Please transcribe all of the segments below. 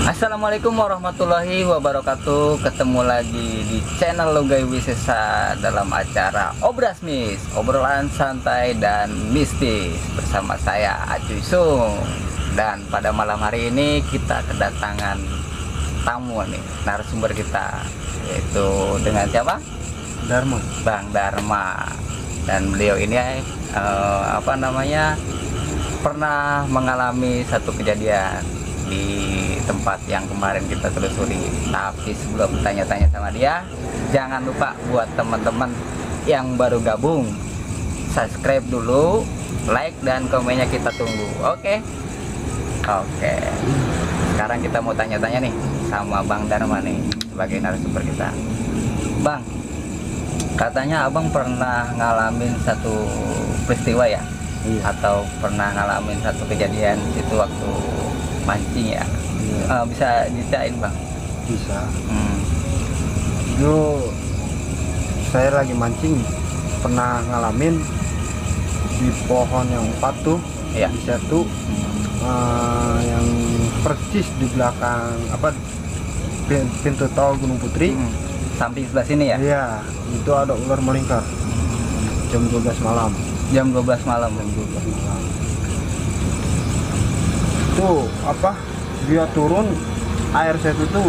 Assalamualaikum warahmatullahi wabarakatuh. Ketemu lagi di channel Logai Wisesa dalam acara Obrasmis, obrolan santai dan mistis bersama saya Acuy Sung. Dan pada malam hari ini kita kedatangan tamu nih, narasumber kita, yaitu dengan siapa? Dharma. Bang Dharma. Dan beliau ini pernah mengalami satu kejadian di tempat yang kemarin kita telusuri. Tapi sebelum tanya-tanya sama dia, jangan lupa buat teman-teman yang baru gabung, subscribe dulu, like dan komennya kita tunggu. Oke. Sekarang kita mau tanya-tanya nih sama Bang Dharma nih sebagai narasumber kita. Bang, katanya abang pernah ngalamin satu peristiwa ya? Iya. Atau pernah ngalamin satu kejadian itu waktu mancing ya? Iya. Bisa diceritain Bang? Bisa. Dulu saya lagi mancing, pernah ngalamin di pohon yang patuh. Iya. Di satu yang persis di belakang pintu tol Gunung Putri. Samping sebelah sini ya? Iya, itu ada ular melingkar jam 12 malam. Jam 12 malam. Itu dia turun, air situ tuh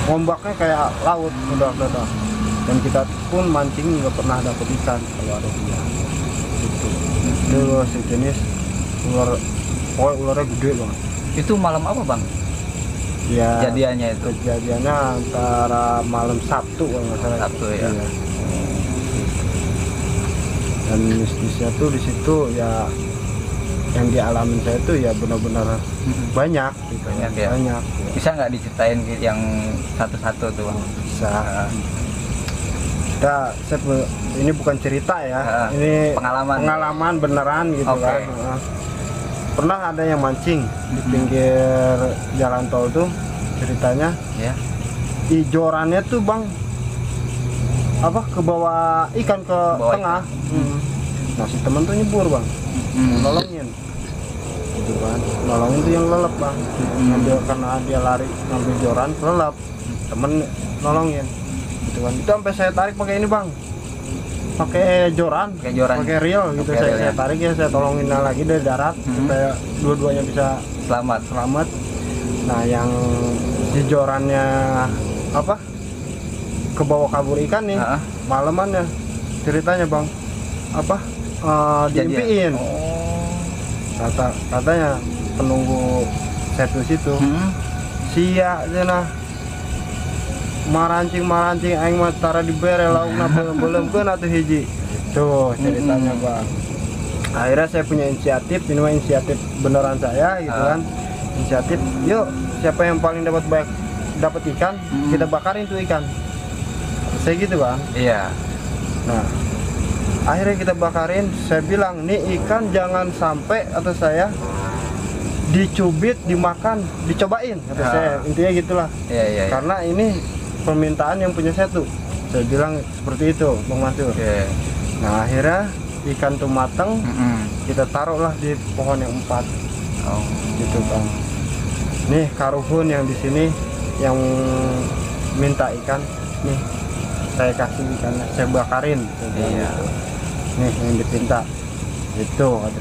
ombaknya kayak laut, udah. Dan kita pun mancing nggak pernah dapet ikan kalau ada dia. Itu sejenis ular, pokoknya ularnya gede banget. Itu malam apa Bang? Ya, Kejadiannya itu? kejadiannya antara malam Sabtu kalau nggak salah. Sabtu ya. Iya. Dan mistisnya tuh di situ ya, yang dialamin saya tuh ya benar-benar banyak gitu. Banyak ya? Banyak. Bisa nggak diceritain yang satu-satu tuh Bang? Bisa. Ini bukan cerita ya, ini pengalaman beneran gitu. Oke. Kan. Pernah ada yang mancing di pinggir jalan tol tuh, ceritanya Ya. ijorannya tuh Bang ke bawah ikan ke Bawa tengah. Nah si temen tuh nyebur Bang, nolongin gitu kan, nolongin tuh yang lelep Bang. Ngambil, karena dia lari ngambil joran lelep, temen nolongin gitu kan. Itu sampai saya tarik pakai ini Bang, pakai joran, pakai reel gitu. Saya tarik ya, saya tolongin lagi dari darat supaya dua-duanya bisa selamat. Nah yang di jorannya ke bawah kabur ikan nih, malamannya ceritanya Bang diimpiin. Katanya penunggu setu situ sia cenah marancing aing mah tara dibere laukna belum atuh hiji. Tuh ceritanya Bang. Akhirnya saya punya inisiatif, ini mah inisiatif beneran saya gitu kan. Inisiatif, yuk siapa yang paling dapat ikan, kita bakarin tuh ikan. Saya gitu Bang. Iya. Nah, akhirnya kita bakarin. Saya bilang, nih ikan jangan sampai atau saya dicubit, dimakan, dicobain kata saya. Intinya gitulah. Iya. Karena ini permintaan yang punya saya tuh. Saya bilang seperti itu Bang Mansur. Oke. Nah akhirnya ikan tuh mateng, kita taruhlah di pohon yang 4. Gitu Bang. Nih karuhun yang di sini yang minta ikan, nih saya kasih ikannya, saya bakarin. Iya. Nih yang dipinta itu kata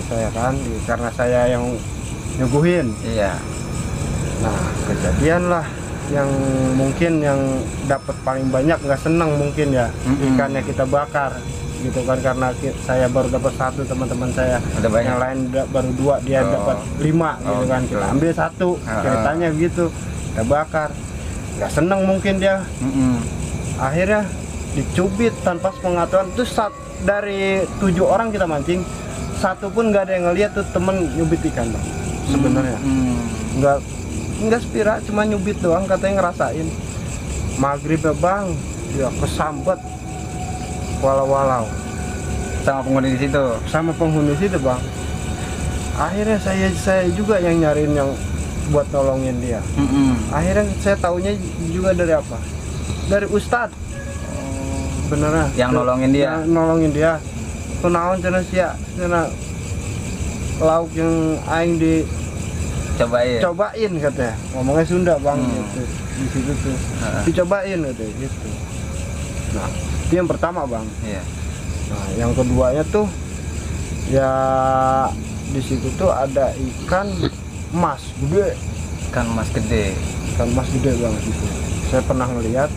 saya kan, karena saya yang nyuguhin. Iya. Nah kejadian lah yang mungkin yang dapat paling banyak, nggak seneng mungkin ya, ikannya kita bakar gitu kan, karena saya baru dapat 1, teman-teman saya yang lain baru 2, dia dapat 5 gitu kan. Kita ambil 1, ceritanya gitu, kita bakar, nggak seneng mungkin dia. Akhirnya dicubit tanpa sepengetahuan. Terus dari 7 orang kita mancing, 1 pun nggak ada yang ngeliat tuh temen nyubit ikan Bang. Sebenarnya nggak spira, cuma nyubit doang, katanya ngerasain. Maghrib ya Bang, dia kesambet walau Sama penghuni di situ. Bang. Akhirnya saya juga yang nyariin yang buat nolongin dia. Akhirnya saya taunya juga dari apa? Dari Ustadz. Beneran. Yang nolongin dia. Kunaon cenah sia, cenah lauk yang aing di cobain katanya, ngomongnya Sunda bang gitu di situ tuh, dicobain katanya gitu. Nah itu yang pertama bang. Nah yang keduanya tuh ya di situ tuh ada ikan emas gede. Ikan emas gede Banget itu. Saya pernah ngeliat,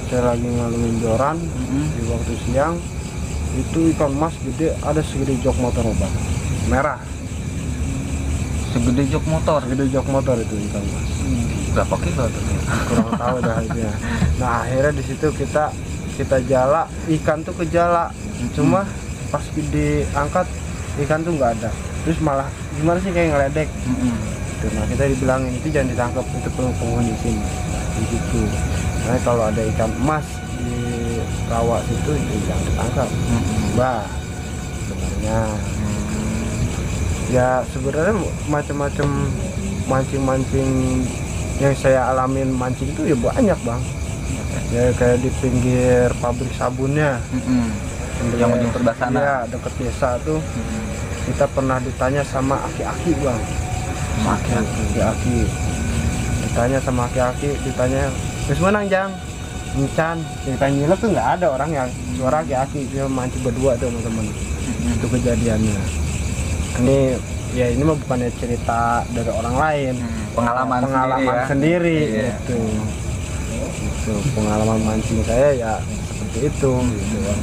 saya lagi ngalumin joran di waktu siang, itu ikan emas gede, ada segede jok motor bang, merah. Segede jok motor Itu ikan emas. Berapa kilo tuh? Kurang tahu dah itu ya. Nah akhirnya di situ kita jala, ikan tuh kejala, cuma pas diangkat ikan tuh nggak ada. Terus malah gimana sih kayak ngeledek. Nah kita dibilangin itu jangan ditangkap, itu penghuni sini gitu. Nah kalau ada ikan emas di rawa situ itu jangan ditangkap. Sebenarnya ya sebenarnya macam-macam mancing yang saya alamin mancing itu ya banyak bang. Ya kayak di pinggir pabrik sabunnya, yang ujung Perbasana ya deket desa tuh. Kita pernah ditanya sama aki-aki bang, aki-aki ditanya sama aki-aki, ditanya terus menang jang encan, kita nyilep tuh nggak ada orang yang suara aki-aki, dia mancing berdua tuh teman-teman. Itu kejadiannya. Ini mah bukannya cerita dari orang lain, pengalaman sendiri gitu. Itu pengalaman mancing saya ya seperti itu gitu bang.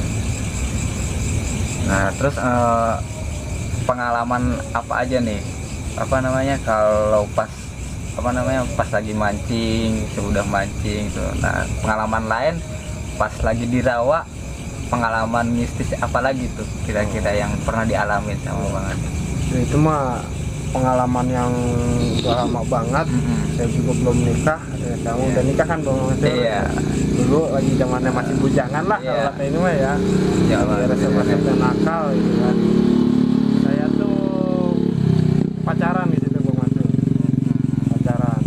Nah terus pengalaman apa aja nih, kalau pas pas lagi mancing, sudah mancing tuh. Nah pengalaman lain pas lagi di rawa, pengalaman mistis apa lagi tuh kira-kira yang pernah dialami sama Bang Adi? Ya, itu mah pengalaman yang udah lama banget. Saya juga belum nikah. Kamu udah nikah kan bang? Iya. Dulu lagi zamannya masih bujangan lah kalau kata ini mah ya. Rasa-rasa nakal gitu kan. Saya tuh pacaran di situ bang Mas. Pacaran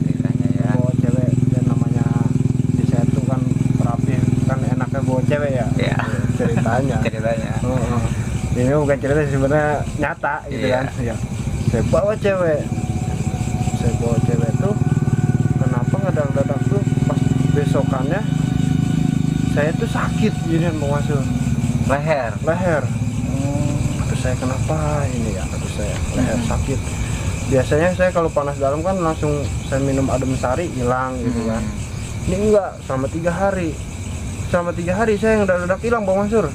ceritanya ya. Bawa cewek dan namanya di saya tuh kan terapi kan enaknya bawa cewek ya. Iya. Ceritanya. Ini bukan cerita sebenarnya nyata gitu kan ya. Saya bawa cewek tuh, kenapa ngedak-dadak tuh pas besokannya saya tuh sakit gini mau masuk leher. Terus saya kenapa ini ya, terus saya leher sakit. Biasanya saya kalau panas dalam kan langsung saya minum adem sari hilang gitu kan. Ini enggak, selama 3 hari saya ngedak-dadak hilang Bang Mansur.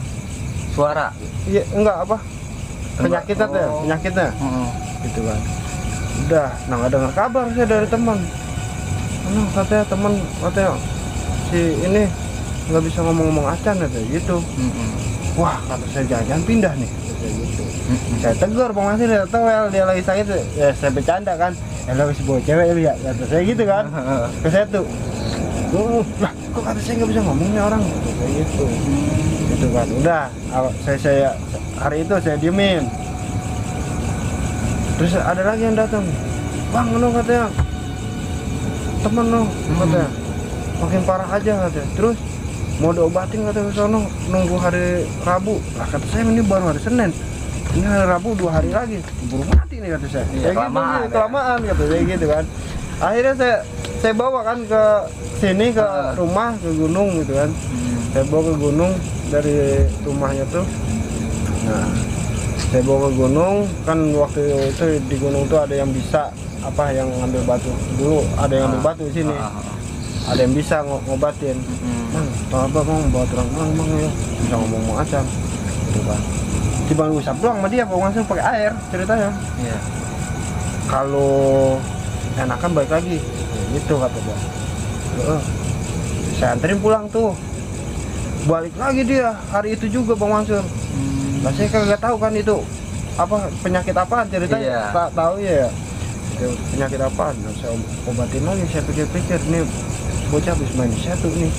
Suara? Iya, enggak apa? Penyakitnya gitu kan. Udah, nggak dengar kabar saya dari teman. Katanya si ini nggak bisa ngomong acan gitu. Wah, kata saya jangan pindah nih, saya gitu. Saya tegur Bang Masih, dia lagi sakit. Ya saya bercanda kan. Lo bisa bawa cewek ya, kata saya gitu kan. Ke saya tuh. Lah, kok kata saya nggak bisa ngomongnya orang? Kayak gitu. Gitu kan. Udah, saya hari itu saya diemin. Terus ada lagi yang datang. Bang, lo katanya temen lo katanya makin parah aja katanya. Terus mau diobatin katanya ke sono, nunggu hari Rabu. Lah kata saya ini baru hari Senin. Ini hari Rabu 2 hari lagi. Keburu mati nih kata saya. Ya, kelamaan kata saya gitu kan. Akhirnya saya bawa kan ke sini ke rumah, ke gunung gitu kan. Saya bawa ke gunung dari rumahnya tuh. Nah, saya bawa ke gunung kan, waktu itu di gunung tuh ada yang bisa yang ngambil batu. Dulu ada yang ngambil batu di sini. Ada yang bisa ngobatin. Mang, tau apa Mang, bawa terang Mang ya. Bisa ngomong aja. Gitu kan. Cuma usap doang sama dia, langsung pakai air ceritanya. Iya. Kalau enakan balik lagi. Gitu kata dia. Saya anterin pulang tuh. Balik lagi dia hari itu juga Bang Mansur. Nah, saya kagak tahu kan itu penyakit apa ceritanya. Tak tahu ya. Itu penyakit apa? Nah, saya obatin lagi. Saya pikir-pikir nih bocah habis main satu nih.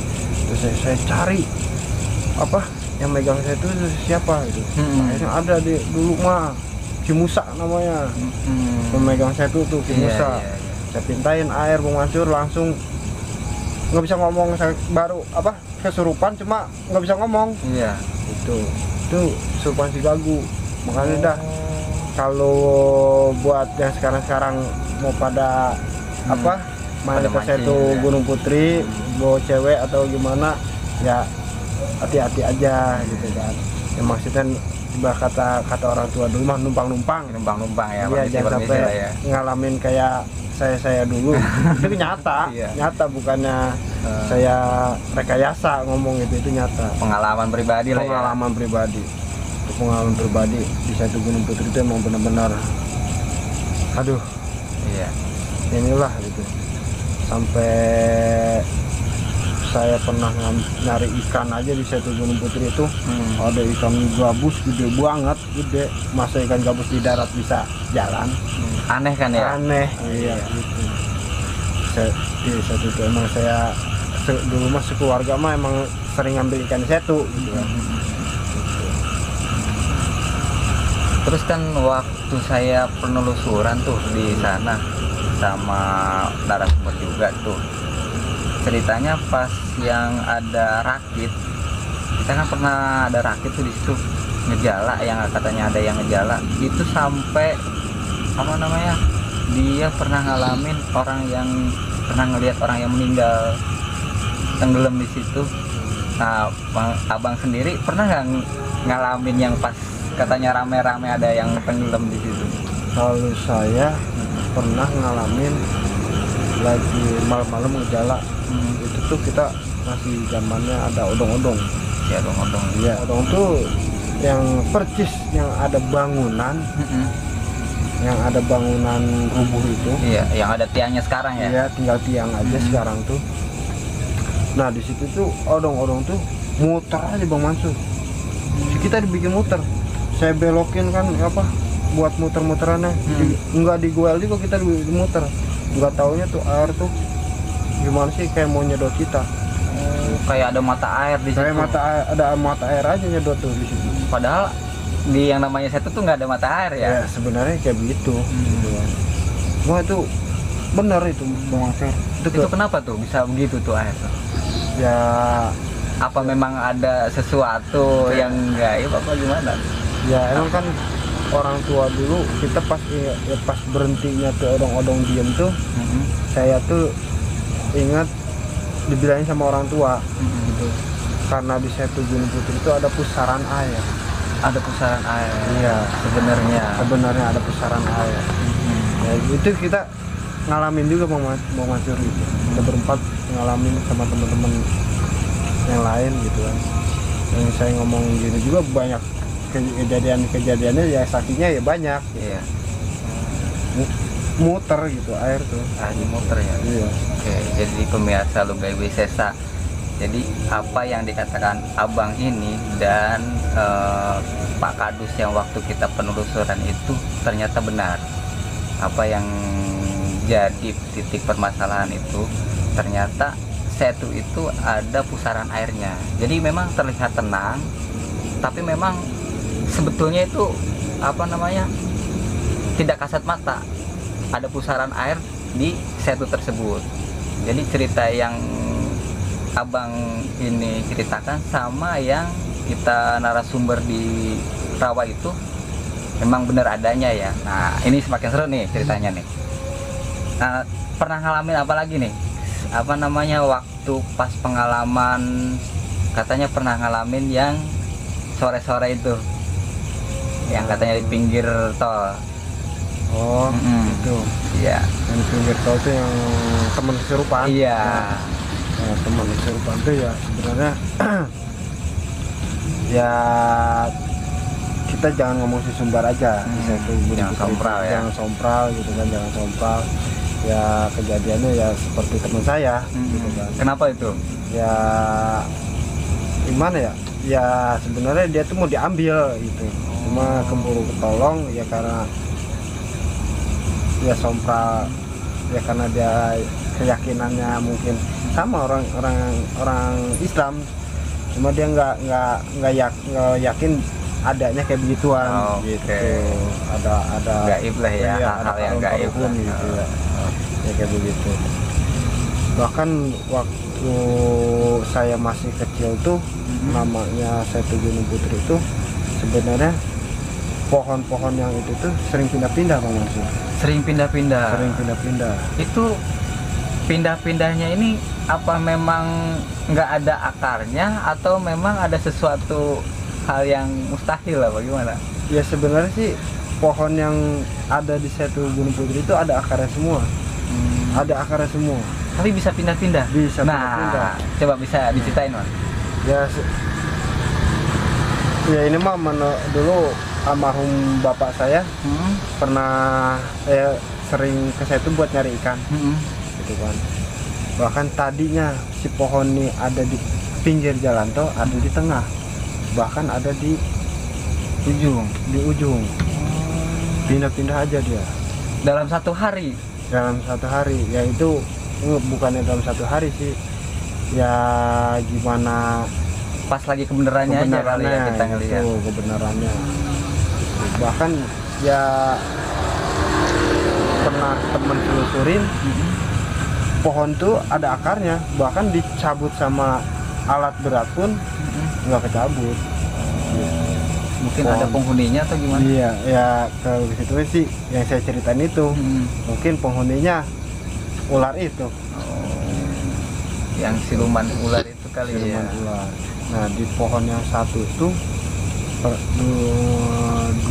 Terus saya cari yang megang saya itu siapa gitu. Akhirnya ada dulu mah Cimusa namanya. Pemegang saya tuh Cimusa. Saya pintain air Bang Mansur, langsung nggak bisa ngomong. Saya baru kesurupan cuma nggak bisa ngomong. Iya. Itu kesurupan si gagu. Makanya dah kalau buat yang sekarang mau pada apa main Pada ke mancing, Setu ya. Gunung Putri bawa cewek atau gimana ya hati-hati aja gitu kan. Ya maksudnya ibarat kata orang tua dulu mah numpang-numpang. Numpang-numpang ya, Iya, jangan permisi sampai lah ya. ngalamin kayak saya dulu. Itu nyata, Iya. nyata bukannya saya rekayasa ngomong itu nyata. Pengalaman pribadi lah ya. Pengalaman pribadi. Itu pengalaman pribadi di Setu Gunung Putri itu emang benar-benar aduh, Iya. inilah gitu. Sampai saya pernah nyari ikan aja di Setu Gunung Putri itu. Ada ikan gabus gede banget, gede. Masa ikan gabus di darat bisa jalan? Aneh kan ya? Aneh, iya gitu. Di Setu itu emang saya dulu mah sekeluarga mah emang sering ngambil ikan di Setu gitu kan. Terus kan waktu saya penelusuran tuh di sana sama narasumber juga tuh, ceritanya pas yang ada rakit, kita kan pernah ada rakit tuh di situ ngejala, yang katanya ada yang ngejala itu sampai apa namanya, dia pernah ngalamin orang yang pernah ngelihat orang yang meninggal tenggelam di situ. Nah, abang sendiri pernah nggak ngalamin yang pas katanya rame-rame ada yang tenggelam di situ? Kalau saya pernah ngalamin lagi malam-malam ngejala. Itu tuh kita masih zamannya ada odong-odong. Ya, odong-odong. Iya, odong tuh yang percis yang ada bangunan, yang ada bangunan rubuh itu. Iya, yang ada tiangnya sekarang ya. Iya, tinggal tiang aja sekarang tuh. Nah, di situ tuh odong-odong tuh muter aja Bang Mansur. Kita dibikin muter. Saya belokin kan apa buat muter-muterannya. Enggak diguel juga, kita dimuter. Enggak taunya tuh air tuh gimana sih, kayak mau nyedot kita. Kayak ada mata air di situ. Kayak ada mata air aja nyedot tuh di situ. Padahal di yang namanya Setu tuh nggak ada mata air ya. Ya sebenarnya kayak begitu. Gitu kan. Wah itu benar itu Bang Mansur. Itu kenapa tuh bisa begitu tuh air tuh? Ya Apa memang ada sesuatu yang gaib apa gimana? ya emang kan orang tua dulu kita pas pas berhentinya tuh odong-odong diem tuh, saya tuh ingat dibilangin sama orang tua gitu, karena di Setu Gunung Putri itu ada pusaran air. Ada pusaran air. Iya, Sebenarnya ada pusaran air. Ya, itu kita ngalamin juga Bang Mansur gitu. Kita berempat ngalamin sama teman-teman yang lain gitu kan. Yang saya ngomong gini juga banyak kejadiannya ya, saksinya ya banyak. Iya. Muter gitu air tuh. Muter ya. Iya. Oke, jadi pemirsa Lugai Wisesa. Jadi apa yang dikatakan abang ini dan Pak Kadus yang waktu kita penelusuran itu ternyata benar. Apa yang jadi titik permasalahan itu ternyata Setu itu ada pusaran airnya. Jadi memang terlihat tenang, tapi memang sebetulnya itu apa namanya, tidak kasat mata. Ada pusaran air di Setu tersebut. Jadi cerita yang abang ini ceritakan sama yang kita narasumber di Rawa itu memang benar adanya ya. Nah ini semakin seru nih ceritanya nih. Nah, pernah ngalamin apa lagi nih? Apa namanya, waktu pas pengalaman katanya pernah ngalamin yang sore-sore itu, yang katanya di pinggir tol. Oh itu. Iya. Yang di pinggir tol tuh yang teman kesurupan. Iya. Nah, teman kesurupan tuh ya sebenarnya ya kita jangan ngomong si Sumbar aja. Jangan sompral ya. Jangan sompral gitu kan, jangan sompral. Ya kejadiannya ya seperti teman saya gitu kan. Kenapa itu? Ya gimana ya? Ya sebenarnya dia tuh mau diambil gitu. Cuma keburu ketolong ya karena ya sompral, ya karena dia keyakinannya mungkin sama orang Islam, cuma dia nggak yakin adanya kayak begituan. Gitu. Ada gaib lah ya, iya, hal-hal yang gaib lah. gitu ya. Ya kayak begitu. Bahkan waktu saya masih kecil tuh namanya Setu Gunung Putri itu sebenarnya pohon-pohon yang itu tuh sering pindah-pindah Bang Mansur. Sering pindah-pindah. Sering pindah-pindah. Itu pindah-pindahnya ini apa memang nggak ada akarnya atau memang ada sesuatu hal yang mustahil lah bagaimana? Ya sebenarnya sih pohon yang ada di Setu Gunung Putri itu ada akarnya semua. Ada akarnya semua. Tapi bisa pindah-pindah. Bisa nah, pindah-pindah. coba bisa diceritain Mas. Ya ini mah dulu almarhum bapak saya pernah sering ke situ buat nyari ikan. Gitu kan. Bahkan tadinya si pohon ini ada di pinggir jalan tuh, ada di tengah. Bahkan ada di ujung. Pindah-pindah aja dia. Dalam satu hari. Yaitu bukannya dalam satu hari sih. Ya gimana Pas lagi kebenarannya aja kali ya kita ngelihat. Itu kebenarannya. Bahkan ya pernah temen telusurin pohon tuh ada akarnya, bahkan dicabut sama alat berat pun nggak kecabut. Mungkin ada penghuninya atau gimana? Iya, ya kalau di situ sih yang saya ceritain itu mungkin penghuninya ular itu. Yang siluman ular itu kali ya. Ular. Nah di pohon yang satu itu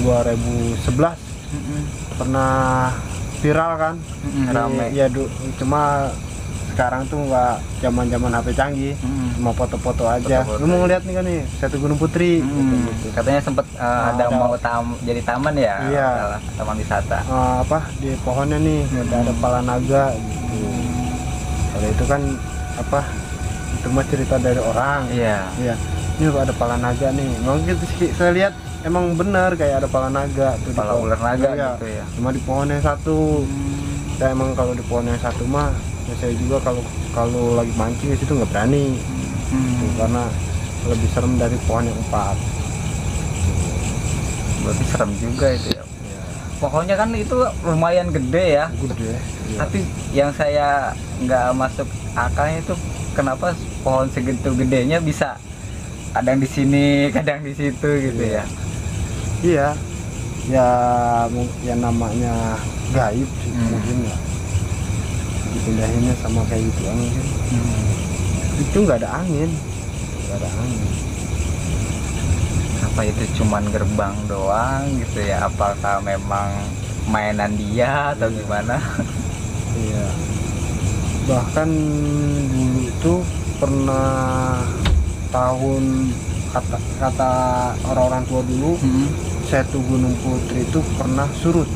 2011 pernah viral kan, rame. Ya cuma sekarang tuh nggak zaman HP canggih, cuma foto-foto aja. Lu mau ngeliat nih kan nih Setu Gunung Putri. Gitu. Katanya sempet ada mau jadi taman ya, iya. Taman wisata. Di pohonnya nih ada pala naga gitu. Kalau itu kan itu mah cerita dari orang. Iya. Ini ada pala naga nih. Mungkin saya lihat emang benar kayak ada pala naga tuh, pala ular naga ya. Gitu ya. Cuma di pohon yang satu. Saya emang kalau di pohon yang satu mah saya juga kalau lagi mancing di situ nggak berani. Tuh, karena lebih serem dari pohon yang 4. Berarti serem juga itu ya. Pohonnya kan itu lumayan gede ya. Gede. Ya. Tapi yang saya nggak masuk akalnya itu kenapa pohon segitu gedenya bisa kadang di sini, kadang di situ gitu ya. Iya. Ya namanya gaib sih mungkin ya. Dipindahinnya sama kayak gitu mungkin. Itu nggak ada angin. Apa itu cuman gerbang doang gitu ya? Apakah memang mainan dia atau gimana? Iya. Bahkan dulu tuh pernah tahun kata orang-orang tua dulu, Setu Gunung Putri itu pernah surut.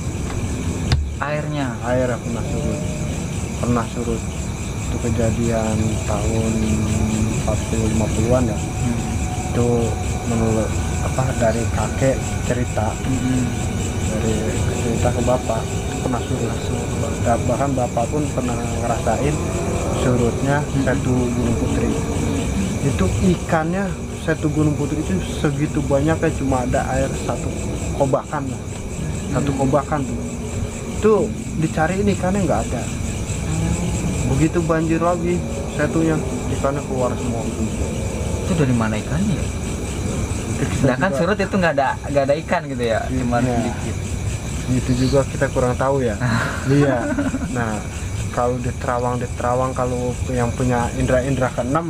Airnya pernah surut. Itu kejadian tahun 40-50-an ya. Itu menurut dari kakek cerita, dari cerita ke bapak itu pernah surut. Bahkan bapak pun pernah ngerasain surutnya Setu Gunung Putri. Itu ikannya Setu Gunung Putri itu segitu banyaknya, cuma ada air satu kobakan tuh. Itu dicari ikannya nggak ada. Begitu banjir lagi setunya, ikannya keluar semua. Itu dari mana ikannya? Sedangkan surut itu nggak ada ikan gitu ya, cuma sedikit. Itu juga kita kurang tahu ya. Iya. Nah kalau di Terawang kalau yang punya indra keenam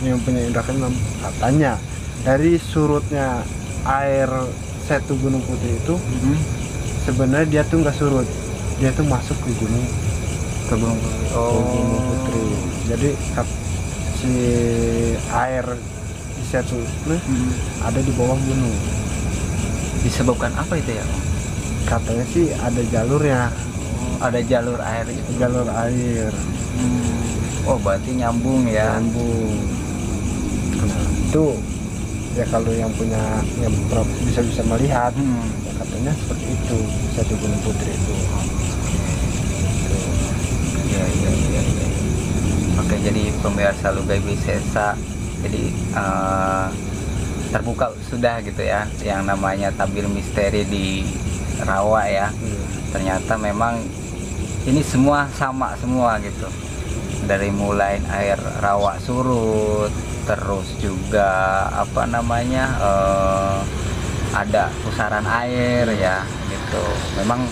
yang punya indra keenam katanya dari surutnya air Setu Gunung Putri itu sebenarnya dia tuh nggak surut, dia tuh masuk ke Gunung Putri. Jadi si air di Setu itu ada di bawah gunung. Disebabkan apa itu ya? Katanya sih ada jalurnya. Ada jalur air itu. Jalur air. Oh berarti nyambung ya. Nah, itu ya kalau yang bisa melihat ya katanya seperti itu Setu Gunung Putri itu. Iya. Oke, jadi pemirsa Lugay Wisesa, jadi terbuka sudah gitu ya yang namanya tabir misteri di rawa ya. Ternyata memang ini semua sama semua gitu, dari mulai air rawa surut, terus juga ada pusaran air ya gitu. Memang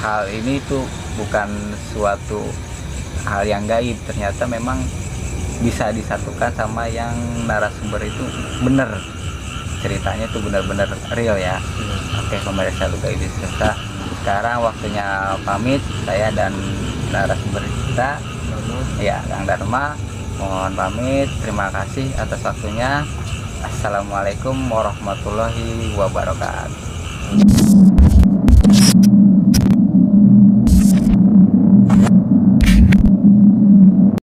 hal ini tuh bukan suatu hal yang gaib, ternyata memang bisa disatukan sama yang narasumber itu bener, ceritanya tuh bener-bener real ya. Oke, pemirsa Lugai Wisesa, sekarang waktunya pamit, saya dan narasumber kita ya Kang Dharma mohon pamit. Terima kasih atas waktunya. Assalamualaikum warahmatullahi wabarakatuh.